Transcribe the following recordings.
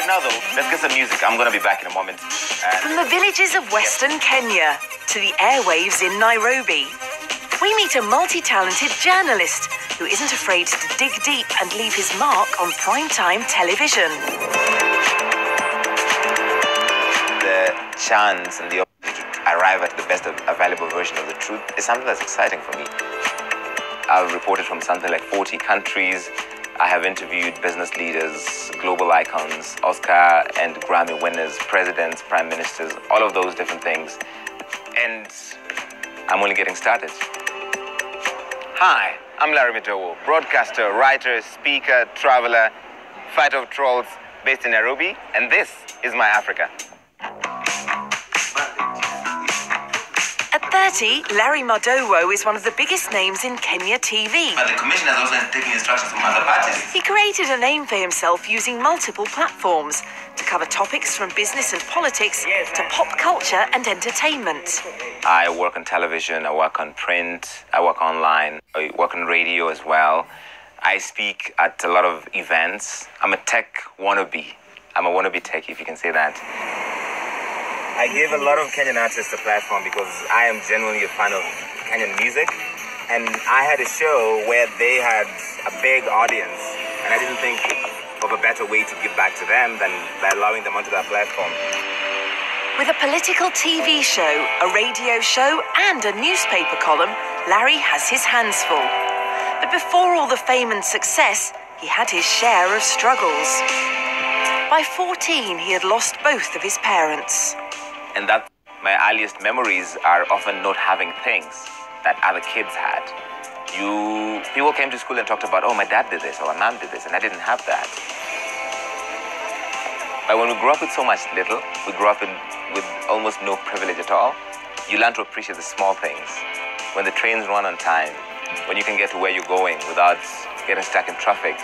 Right now, though, let's get some music. I'm going to be back in a moment. From the villages of Western Kenya to the airwaves in Nairobi, we meet a multi-talented journalist who isn't afraid to dig deep and leave his mark on primetime television. The chance and the opportunity to arrive at the best available version of the truth is something that's exciting for me. I've reported from something like 40 countries. I have interviewed business leaders, global icons, Oscar and Grammy winners, presidents, prime ministers, all of those different things. And I'm only getting started. Hi, I'm Larry Madowo, broadcaster, writer, speaker, traveler, fighter of trolls, based in Nairobi, and this is my Africa. At 30, Larry Madowo is one of the biggest names in Kenya TV. But the commission has also taken instructions from other parties. He created a name for himself using multiple platforms to cover topics from business and politics to pop culture and entertainment. I work on television, I work on print, I work online, I work on radio as well. I speak at a lot of events. I'm a tech wannabe. I'm a wannabe tech, if you can say that. I give a lot of Kenyan artists a platform because I am genuinely a fan of Kenyan music. And I had a show where they had a big audience, and I didn't think of a better way to give back to them than by allowing them onto that platform. With a political TV show, a radio show, and a newspaper column, Larry has his hands full. But before all the fame and success, he had his share of struggles. By 14, he had lost both of his parents. And that my earliest memories are often not having things that other kids had. People came to school and talked about, oh, my dad did this, or my mom did this, and I didn't have that. But when we grew up with so much little, we grew up with almost no privilege at all, you learn to appreciate the small things. When the trains run on time, when you can get to where you're going without getting stuck in traffic,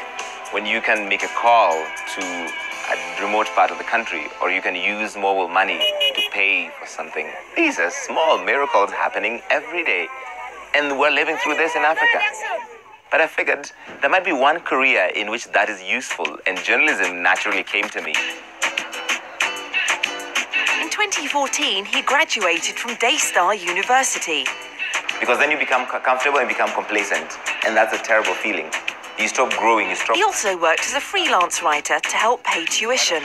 when you can make a call to a remote part of the country, or you can use mobile money to pay for something. These are small miracles happening every day, and we're living through this in Africa. But I figured there might be one career in which that is useful, and journalism naturally came to me. In 2014, he graduated from Daystar University. Because then you become comfortable and become complacent, and that's a terrible feeling. You stop growing, you stop... He also worked as a freelance writer to help pay tuition.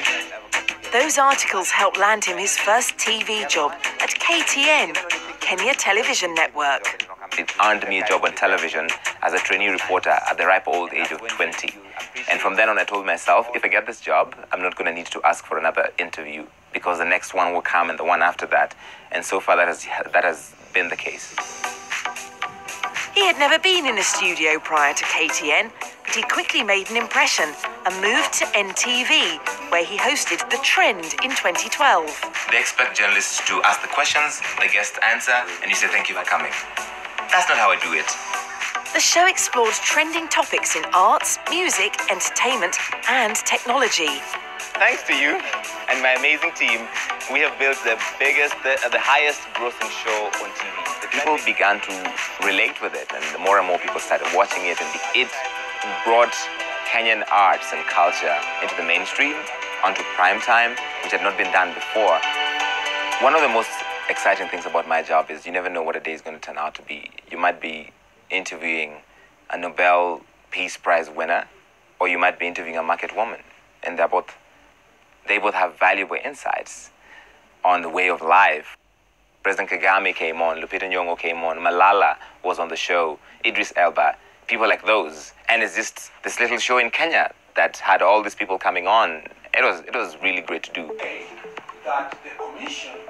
Those articles helped land him his first TV job at KTN, Kenya Television Network. It earned me a job on television as a trainee reporter at the ripe old age of 20. And from then on, I told myself, if I get this job, I'm not going to need to ask for another interview because the next one will come and the one after that. And so far, that has been the case. He had never been in a studio prior to KTN, but he quickly made an impression and moved to NTV, where he hosted The Trend in 2012. They expect journalists to ask the questions, the guests answer, and you say thank you for coming. That's not how I do it. The show explored trending topics in arts, music, entertainment, and technology. Thanks to you and my amazing team, we have built the highest grossing show on TV. People began to relate with it, and the more and more people started watching it, and it brought Kenyan arts and culture into the mainstream, onto primetime, which had not been done before. One of the most exciting things about my job is you never know what a day is going to turn out to be. You might be interviewing a Nobel Peace Prize winner, or you might be interviewing a market woman, and they both have valuable insights on the way of life. President Kagame came on, Lupita Nyong'o came on, Malala was on the show, Idris Elba, people like those. And it's just this little show in Kenya that had all these people coming on. It was really great to do.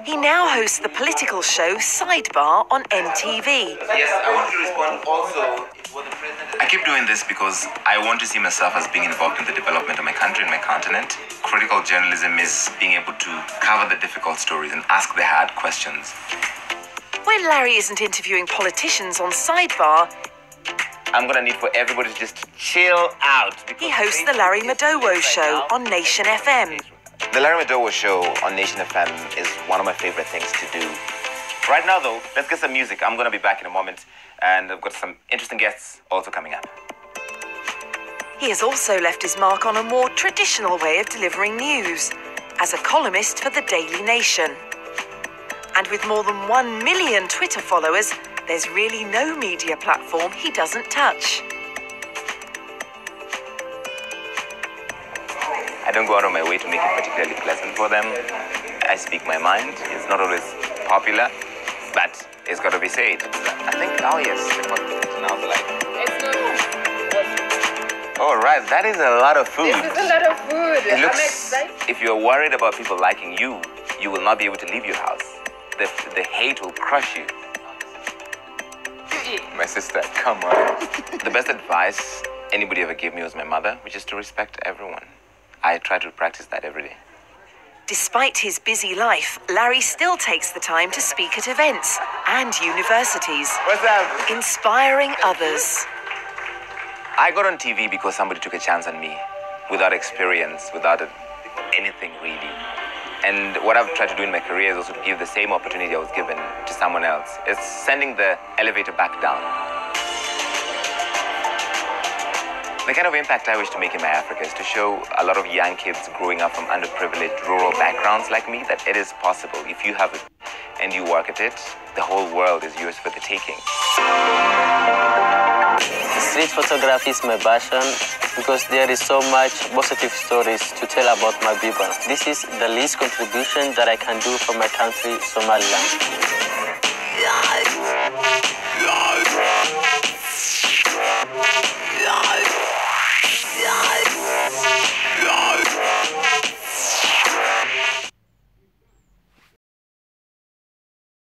He now hosts the political show Sidebar on NTV. Yes, I want to respond also. I keep doing this because I want to see myself as being involved in the development of my country and my continent. Critical journalism is being able to cover the difficult stories and ask the hard questions. When Larry isn't interviewing politicians on Sidebar, I'm going to need for everybody to just chill out. He hosts the Larry Madowo Show on Nation FM. The Larry Madowo Show on Nation FM is one of my favorite things to do. Right now, though, let's get some music. I'm going to be back in a moment, and I've got some interesting guests also coming up. He has also left his mark on a more traditional way of delivering news, as a columnist for the Daily Nation. And with more than 1 million Twitter followers, there's really no media platform he doesn't touch. I don't go out of my way to make it particularly pleasant for them. I speak my mind. It's not always popular, but it's got to be said. I think, oh yes, now the light. It's not. Oh right, that is a lot of food. This is a lot of food. It I'm looks, excited. if you're worried about people liking you, you will not be able to leave your house. The hate will crush you. My sister, come on. The best advice anybody ever gave me was my mother, which is to respect everyone. I try to practice that every day. Despite his busy life, Larry still takes the time to speak at events and universities, What's up? inspiring others. I got on TV because somebody took a chance on me, without experience, without anything really. And what I've tried to do in my career is also to give the same opportunity I was given to someone else. It's sending the elevator back down. The kind of impact I wish to make in my Africa is to show a lot of young kids growing up from underprivileged rural backgrounds like me that it is possible. If you have it and you work at it, the whole world is yours for the taking. Street photography is my passion because there is so much positive stories to tell about my people. This is the least contribution that I can do for my country, Somaliland.